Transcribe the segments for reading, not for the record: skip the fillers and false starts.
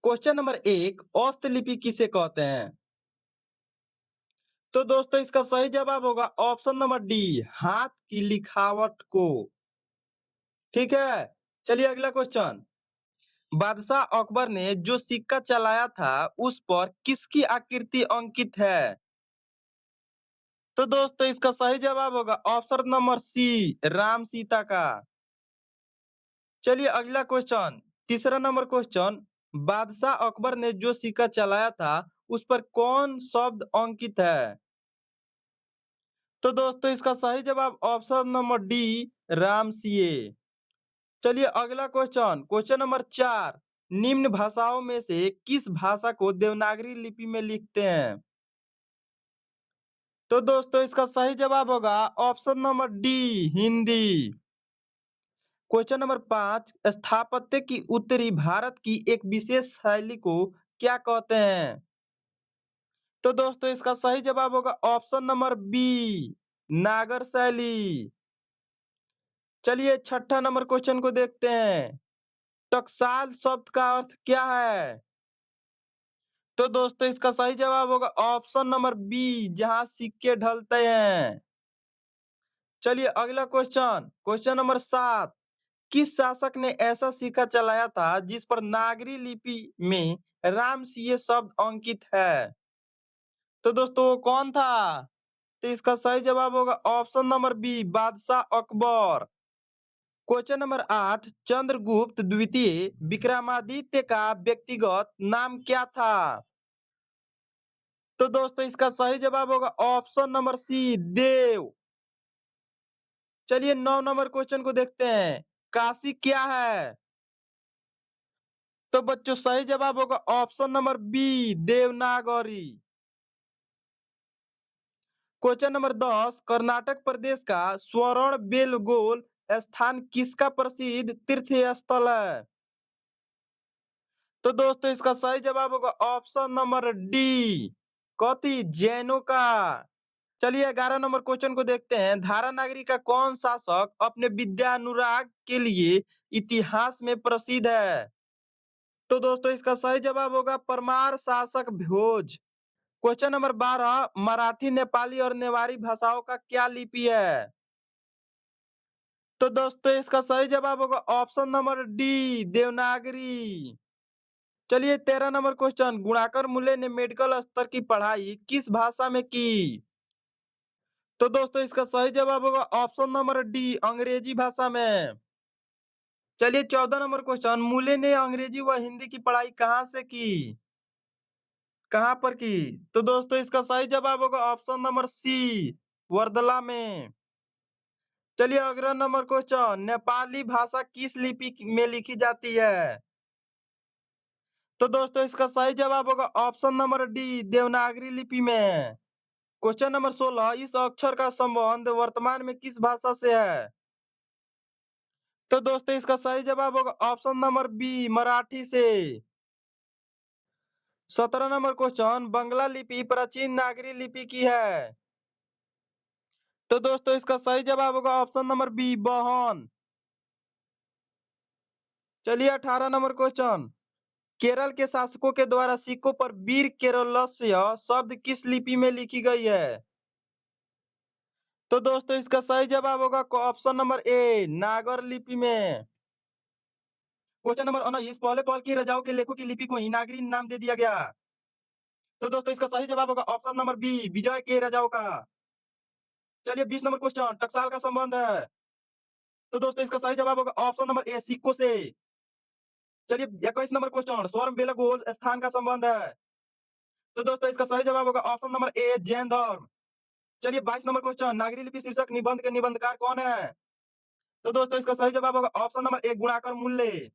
Question number 1 औस्तलिपि किसे कहते हैं? तो दोस्तों इसका सही जवाब होगा ऑप्शन नंबर डी हाथ की लिखावट को। ठीक है। चलिए अगला क्वेश्चन। बादशाह अकबर ने जो सिक्का चलाया था उस पर किसकी आकृति अंकित है? तो दोस्तों इसका सही जवाब होगा option number C Ram Sita का। चलिए अगला क्वेश्चन। तीसरा नंबर क्वेश्चन। बादशाह अकबर ने जो सिक्का चलाया था उस पर कौन शब्द अंकित है? तो दोस्तों इसका सही जवाब option number D Ram CA. चलिए अगला क्वेश्चन। क्वेश्चन नंबर 4 निम्न भाषाओं में से किस भाषा को देवनागरी लिपि में लिखते हैं? तो दोस्तों इसका सही जवाब होगा option number D Hindi. Question number 5 स्थापत्य की उत्तरी भारत की एक विशेष शैली को क्या कहते हैं? तो दोस्तों इसका सही जवाब होगा ऑप्शन नंबर बी नागर शैली। चलिए छठा नंबर क्वेश्चन को देखते हैं। टकसाल शब्द का अर्थ क्या है? तो दोस्तों इसका सही जवाब होगा ऑप्शन नंबर बी जहां सिक्के ढलते हैं। चलिए अगला क्वेश्चन। क्वेश्चन नंबर 7 किस शासक ने ऐसा सिक्का चलाया था जिस पर नागरी लिपि में रामसिंह शब्द अंकित है? तो दोस्तों वो कौन था? तो इसका सही जवाब होगा ऑप्शन नंबर बी बादशाह अकबर। क्वेश्चन नंबर 8 चंद्रगुप्त द्वितीय विक्रमादित्य का व्यक्तिगत नाम क्या था? तो दोस्तों इसका सही जवाब होगा ऑप्शन नंबर सी देव। चलिए 9 नंबर क्वेश्चन को देखते हैं। काशी क्या है? तो बच्चों सही जवाब होगा option number B Devanagari. Question number 10 Karnataka प्रदेश का स्वर्ण बेलगोल स्थान किसका प्रसिद्ध तीर्थ स्थल है? तो दोस्तों इसका सही जवाब होगा ऑप्शन नंबर डी कथी जैनों का। चलिए 11 नंबर क्वेश्चन को देखते हैं। धारा नगरी का कौन शासक अपने विद्यानुराग के लिए इतिहास में प्रसिद्ध है? तो दोस्तों इसका सही जवाब होगा परमार शासक भोज। क्वेश्चन नंबर 12 मराठी नेपाली और नेवारी भाषाओं का क्या लिपि है? तो दोस्तों इसका सही जवाब होगा ऑप्शन नंबर डी देवनागरी। चलिए 13 नंबर क्वेश्चन। गुणाकर मूल्य ने मेडिकल स्तर की पढ़ाई किस भाषा में की? तो दोस्तों इसका सही जवाब होगा ऑप्शन नंबर डी अंग्रेजी भाषा में। चलिए 14 नंबर क्वेश्चन। मूल्य ने अंग्रेजी व हिंदी की पढ़ाई कहाँ से की? कहाँ पर की? तो दोस्तों इसका सही जवाब होगा ऑप्शन नंबर सी वर्दला में। चलिए अगला नंबर क्वेश्चन। नेपाली भाषा किस लिपि में लिखी जाती है? तो दोस्तों इसका सही जवाब होगा ऑप्शन नंबर डी देवनागरी लिपि में। क्वेश्चन नंबर 16 इस अक्षर का संबंध वर्तमान में किस भाषा से है? तो दोस्तों इसका सही जवाब होगा ऑप्शन नंबर बी मराठी से। 17 नंबर क्वेश्चन। बंगला लिपि प्राचीन नागरी लिपि की है? तो दोस्तों इसका सही जवाब होगा ऑप्शन नंबर बी बहन। चलिए 18 नंबर क्वेश्चन। केरल के शासकों के द्वारा सिक्कों पर वीर केरलस्य शब्द किस लिपि में लिखी गई है? तो दोस्तों इसका सही जवाब होगा ऑप्शन नंबर ए नागर लिपि में। क्वेश्चन नंबर 19 पहले पल की रजाओं के लेखों की लिपि को ही नागरी नाम दे दिया गया। तो दोस्तों इसका सही जवाब होगा ऑप्शन नंबर बी विजय के राजाओं का। चलिए 20 नंबर क्वेश्चन टकसाल का संबंध है। तो दोस्तों इसका सही जवाब होगा ऑप्शन नंबर ए सिक्कों से। चलिए 21 नंबर क्वेश्चन स्वर्ण बेलगोल स्थान का संबंध है। तो दोस्तों इसका सही जवाब होगा ऑप्शन नंबर ए जैन धर्म। चलिए 22 नंबर क्वेश्चन नागरी लिपि शीर्षक निबंध के निबंधकार कौन है? तो दोस्तों इसका सही जवाब होगा ऑप्शन नंबर ए गुणाकर मूल्य।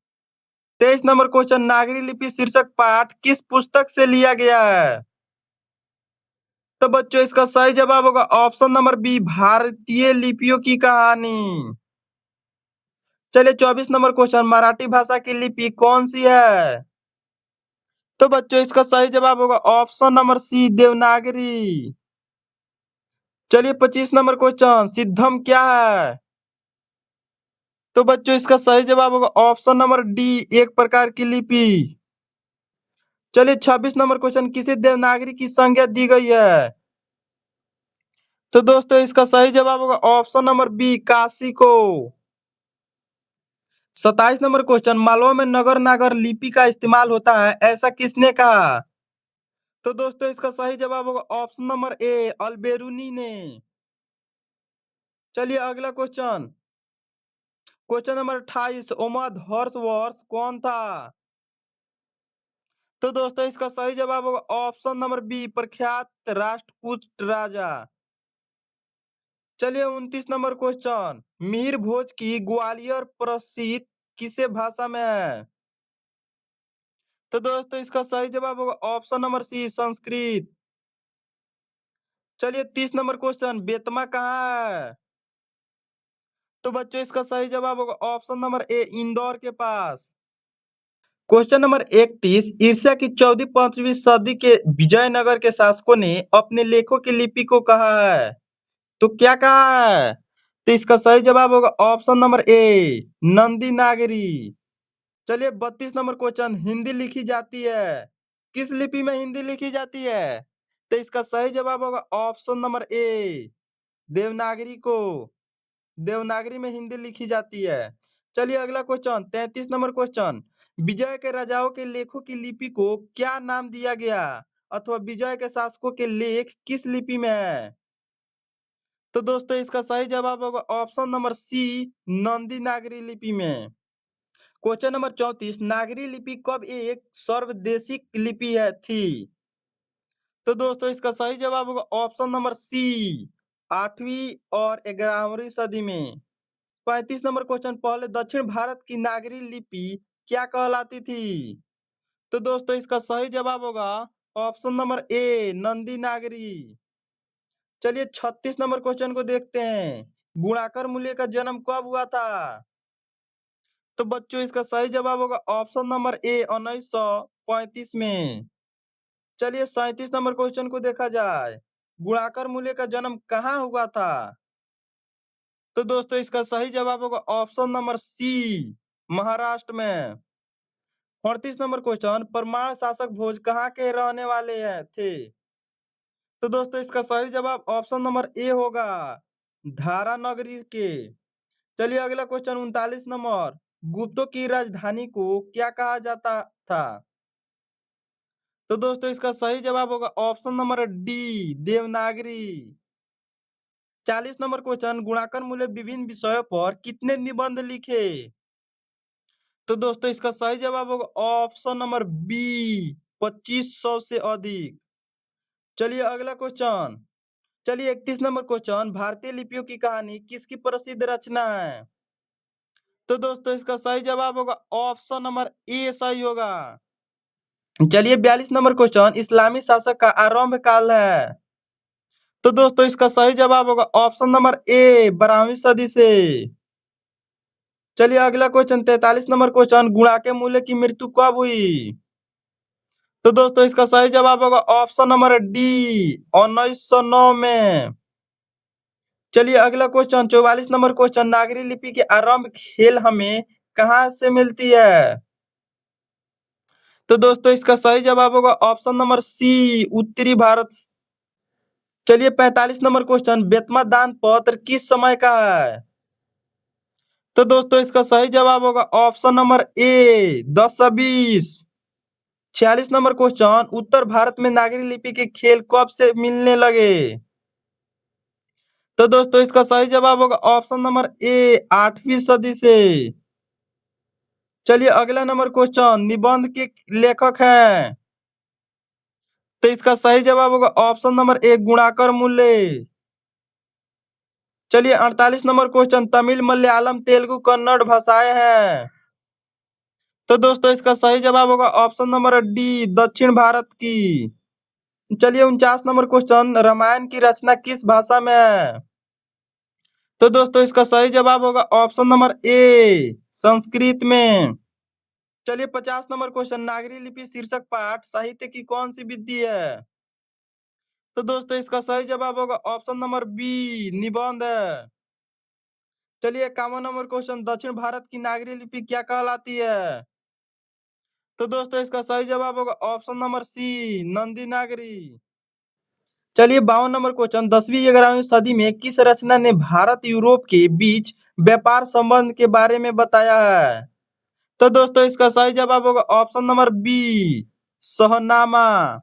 23 नंबर क्वेश्चन नागरी लिपि शीर्षक पाठ किस पुस्तक से लिया गया है? तो बच्चों इसका सही जवाब होगा ऑप्शन नंबर बी भारतीय लिपियों की कहानी। चलिए 24 नंबर क्वेश्चन मराठी भाषा की लिपि कौन सी है? तो बच्चों इसका सही जवाब होगा ऑप्शन नंबर सी देवनागरी। चलिए 25 नंबर क्वेश्चन सिद्धम क्या है? तो बच्चों इसका सही जवाब होगा ऑप्शन नंबर डी एक प्रकार की लिपि। चलिए 26 नंबर क्वेश्चन, किसे देवनागरी की संज्ञा दी गई है? तो दोस्तों इसका सही जवाब होगा ऑप्शन नंबर बी, काशी को। 27 नंबर क्वेश्चन, मालवा में नगर नागर लिपि का इस्तेमाल होता है, ऐसा किसने कहा? तो दोस्तों इसका सही जवाब होगा ऑप्शन नंबर ए, अल्बेरुनी ने। चलिए अगला क्वेश्चन, क्वेश्चन नंबर 28, ओमद हर्षवर्ष कौन था? तो दोस्तों इसका सही जवाब होगा ऑप्शन नंबर बी, प्रख्यात राष्ट्रकूट राजा। चलिए 29 नंबर क्वेश्चन, मिहिर भोज की ग्वालियर प्रसिद्ध किसे भाषा में है? तो दोस्तों इसका सही जवाब होगा ऑप्शन नंबर सी, संस्कृत। चलिए 30 नंबर क्वेश्चन, बेतमा कहाँ है? तो बच्चों इसका सही जवाब होगा ऑप्शन नंबर ए, इंदौर के पास। क्वेश्चन नंबर 31, ईर्ष्या की 14वीं 15वीं सदी के विजयनगर के शासकों ने अपने लेखों की लिपि को कहा है, तो क्या कहा है? तो इसका सही जवाब होगा ऑप्शन नंबर ए, नंदी नागरी। चलिए 32 नंबर क्वेश्चन, हिंदी लिखी जाती है, किस लिपि में हिंदी लिखी जाती है? तो इसका सही जवाब होगा ऑप्शन नंबर ए, देवनागरी को। देवनागरी में हिंदी लिखी जाती है। चलिए अगला क्वेश्चन, 33 नंबर क्वेश्चन, विजय के राजाओं के लेखों की लिपि को क्या नाम दिया गया, अथवा विजय के शासकों के लेख किस लिपि में है? तो दोस्तों इसका सही जवाब होगा ऑप्शन नंबर सी, नंदी नागरी लिपि में। क्वेश्चन नंबर 34, नागरी लिपि कब एक सर्वदेशिक लिपि है थी? तो दोस्तों इसका सही जवाब होगा ऑप्शन नंबर सी, 8वीं और 11वीं सदी में। 35 नंबर क्वेश्चन, पहले दक्षिण भारत की नागरी लिपि क्या कहलाती थी? तो दोस्तों इसका सही जवाब होगा ऑप्शन नंबर ए, नंदी नागरी। चलिए 36 नंबर क्वेश्चन को देखते हैं, गुणाकर मूल्य का जन्म कब हुआ था? तो बच्चों इसका सही जवाब होगा ऑप्शन नंबर ए, 1935 में। चलिए 37 नंबर क्वेश्चन को देखा जाए, गुणाकर मूल्य का जन्म कहाँ हुआ था? तो दोस्तों इसका सही जवाब होगा ऑप्शन नंबर सी, महाराष्ट्र में। 38 नंबर क्वेश्चन, परमार शासक भोज कहाँ के रहने वाले हैं थे? तो दोस्तों इसका सही जवाब ऑप्शन नंबर ए होगा, धारा नगरी के। चलिए अगला क्वेश्चन 39 नंबर, गुप्तों की राजधानी को क्या कहा जाता था? तो दोस्तों इसका सही जवाब होगा option number D, Devanagari. 40 number question, Gunakar मूल्य विभिन्न विषयों पर कितने निबंध लिखे? तो दोस्तों इसका सही जवाब होगा ऑप्शन नंबर बी, 2500 से अधिक। चलिए अगला क्वेश्चन, चलिए 31 नंबर क्वेश्चन, भारतीय लिपियों की कहानी किसकी प्रसिद्ध रचना है? तो दोस्तों इसका सही जवाब होगा ऑप्शन नंबर ए, सही होगा। चलिए 42 नंबर क्वेश्चन, इस्लामी शासक का आरंभ काल है? तो दोस्तों इसका सही जवाब होगा ऑप्शन नंबर ए, 12वीं सदी से। चलिए अगला क्वेश्चन 43 नंबर क्वेश्चन, गुणा के मूल्य की मृत्यु कब हुई? तो दोस्तों इसका सही जवाब होगा ऑप्शन नंबर डी, 1909 में। चलिए अगला क्वेश्चन 44 नंबर क्वेश्चन, नागरी लिपि के आरंभ खेल हमें कहाँ से मिलती है? तो दोस्तों इसका सही जवाब होगा ऑप्शन नंबर सी, उत्तरी भारत। चलिए 45 नंबर क्वेश्चन, बेतमा दान पत्र किस समय का है? तो दोस्तों इसका सही जवाब होगा ऑप्शन नंबर ए, 10 से 20। 46 नंबर क्वेश्चन, उत्तर भारत में नागरी लिपि के खेल कब से मिलने लगे? तो दोस्तों इसका सही जवाब होगा ऑप्शन नंबर ए, 8वीं सदी से। चलिए अगला नंबर क्वेश्चन, निबंध के लेखक हैं? तो इसका सही जवाब होगा ऑप्शन नंबर ए, गुणाकर मूल्य। चलिए 48 नंबर क्वेश्चन, तमिल मलयालम तेलुगु कन्नड़ भाषाएं हैं? तो दोस्तों इसका सही जवाब होगा ऑप्शन नंबर डी, दक्षिण भारत की। चलिए 49 नंबर क्वेश्चन, रामायण की रचना किस भाषा में है? तो दोस्तों इसका सही जवाब होगा ऑप्शन नंबर ए, संस्कृत में। चलिए 50 नंबर क्वेश्चन, नागरी लिपि शीर्षक पाठ साहित्य की कौन सी विधि है? तो दोस्तों इसका सही जवाब होगा ऑप्शन नंबर बी, निबंध है। चलिए 51 नंबर क्वेश्चन, दक्षिण भारत की नागरी लिपि क्या कहलाती है? तो दोस्तों इसका सही जवाब होगा ऑप्शन नंबर सी, नंदी नागरी। चलिए 52 नंबर क्वेश्चन, 10वीं-11वीं सदी में किस रचना ने भारत यूरोप के बीच व्यापार संबंध के बारे में बताया है? तो दोस्तों इसका सही जवाब होगा ऑप्शन नंबर बी, शहनामा।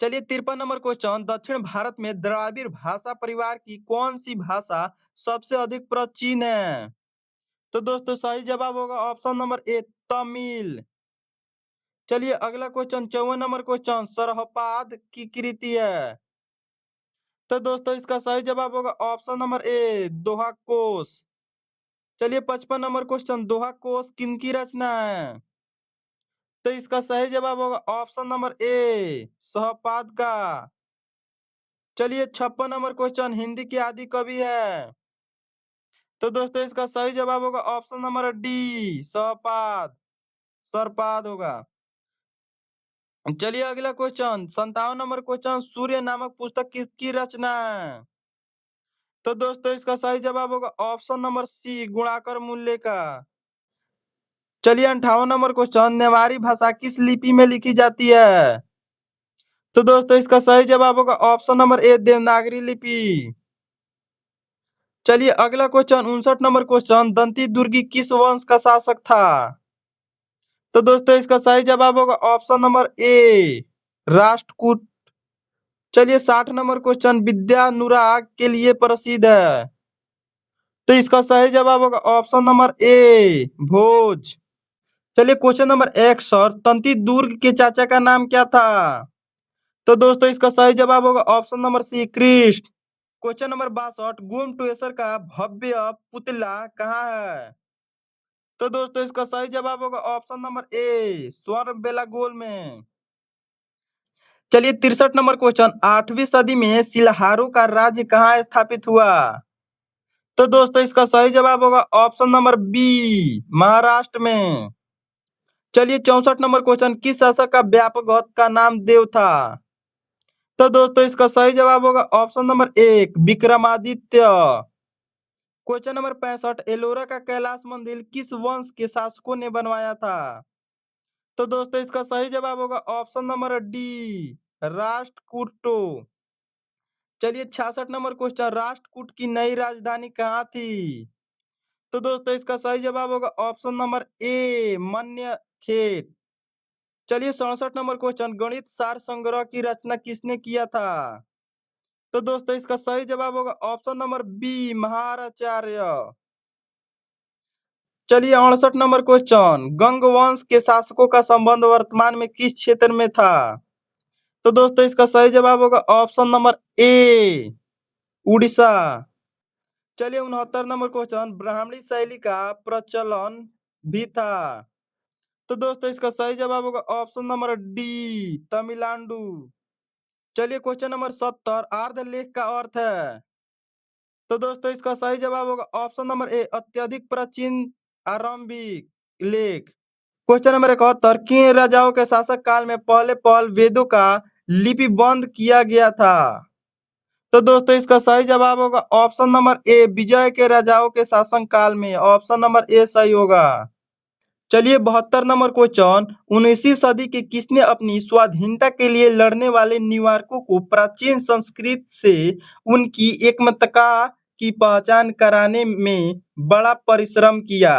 चलिए 53 नंबर क्वेश्चन, दक्षिण भारत में द्राविड़ भाषा परिवार की कौन सी भाषा सबसे अधिक प्राचीन है? तो दोस्तों सही जवाब होगा ऑप्शन नंबर ए, तमिल। चलिए अगला क्वेश्चन 54 नंबर क्वेश्चन, सरहपाद की कृति है। तो दोस्तों इसका सही जवाब होगा ऑप्शन नंबर ए, दोहा कोश। चलिए 55 नंबर क्वेश्चन, दोहा कोश किनकी रचना है? तो इसका सही जवाब होगा ऑप्शन नंबर ए, सहपाद का। चलिए 56 नंबर क्वेश्चन, हिंदी के आदि कवि है? तो दोस्तों इसका सही जवाब होगा ऑप्शन नंबर डी, सहपाद, सरपाद होगा। चलिए अगला क्वेश्चन 57 नंबर क्वेश्चन, सूर्य नामक पुस्तक किसकी रचना है? तो दोस्तों इसका सही जवाब होगा ऑप्शन नंबर सी, गुणाकर मूल्य का। चलिए 58 नंबर क्वेश्चन, नेवारी भाषा किस लिपि में लिखी जाती है? तो दोस्तों इसका सही जवाब होगा ऑप्शन नंबर ए, देवनागरी लिपि। चलिए अगला क्वेश्चन 59 नंबर क्वेश्चन, दंती दुर्गी किस वंश का शासक था? तो दोस्तों इसका सही जवाब होगा ऑप्शन नंबर ए, राष्ट्रकूट। चलिए 60 नंबर क्वेश्चन, विद्यानुराग के लिए प्रसिद्ध है? तो इसका सही जवाब होगा ऑप्शन नंबर ए, भोज। चलिए क्वेश्चन नंबर 61, तंती दुर्ग के चाचा का नाम क्या था? तो दोस्तों इसका सही जवाब होगा option number C, Krishna. Question number 62, Gommateshwara का भव्य पुतला कहाँ है? तो दोस्तों इसका सही जवाब होगा ऑप्शन नंबर ए, स्वर्ण बेलागोल में। चलिए 63 नंबर क्वेश्चन, 8वीं सदी में सिलहारों का राज्य कहाँ स्थापित हुआ? तो दोस्तों इसका सही जवाब होगा ऑप्शन नंबर बी, महाराष्ट्र में। चलिए 64 नंबर क्वेश्चन, किस शासक का व्यापक हद का नाम देव था? तो दोस्तों इसका सही जवाब होगा ऑप्शन नंबर एक, विक्रमादित्य। क्वेश्चन नंबर 65, एलोरा का कैलाश मंदिर किस वंश के शासकों ने बनवाया था? तो दोस्तों इसका सही जवाब होगा ऑप्शन नंबर डी, राष्ट्रकूटों। चलिए 66 नंबर क्वेश्चन, राष्ट्रकूट की नई राजधानी कहाँ थी? तो दोस्तों इसका सही जवाब होगा ऑप्शन नंबर ए, मन्य खेत। चलिए 67 नंबर क्वेश्चन, गणित सार संग्रह की रचना किसने किया था? तो दोस्तों इसका सही जवाब होगा ऑप्शन नंबर बी, महाराचार्य। चलिए 68 नंबर क्वेश्चन, गंग वंश के शासकों का संबंध वर्तमान में किस क्षेत्र में था? तो दोस्तों इसका सही जवाब होगा ऑप्शन नंबर ए, उड़ीसा। चलिए 69 नंबर क्वेश्चन, ब्राह्मणी शैली का प्रचलन भी था? तो दोस्तों इसका सही जवाब होगा ऑप्शन नंबर डी, तमिलनाडु। चलिए क्वेश्चन नंबर 70, आर्धलेख का अर्थ है? तो दोस्तों इसका सही जवाब होगा ऑप्शन नंबर ए, अत्यधिक प्राचीन आरंभिक लेख। क्वेश्चन नंबर 71, किन राजाओं के शासक काल में पहले पहल वेदों का लिपिबंध किया गया था? तो दोस्तों इसका सही जवाब होगा ऑप्शन नंबर ए, विजय के राजाओं के शासन काल में। ऑप्शन नंबर ए सही होगा। चलिए 72 नंबर क्वेश्चन, 19वीं सदी के किसने अपनी स्वाधीनता के लिए लड़ने वाले निवारकों को प्राचीन संस्कृत से उनकी एकमतता की पहचान कराने में बड़ा परिश्रम किया?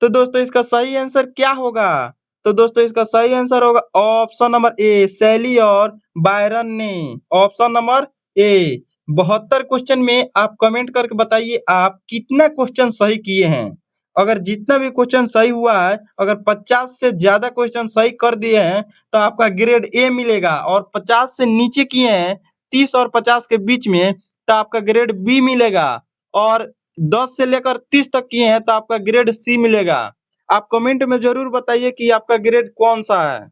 तो दोस्तों इसका सही आंसर क्या होगा? तो दोस्तों इसका सही आंसर होगा ऑप्शन नंबर ए, शैली और बायरन ने। Option number A. 72 क्वेश्चन में आप कमेंट करके बताइए आप कितना क्वेश्चन सही किए हैं। अगर जितना भी क्वेश्चन सही हुआ है, अगर 50 से ज्यादा क्वेश्चन सही कर दिए हैं तो आपका ग्रेड ए मिलेगा, और 50 से नीचे किए हैं, 30 और 50 के बीच में, तो आपका ग्रेड बी मिलेगा, और 10 से लेकर 30 तक किए हैं तो आपका ग्रेड सी मिलेगा। आप कमेंट में जरूर बताइए कि आपका ग्रेड कौन सा है।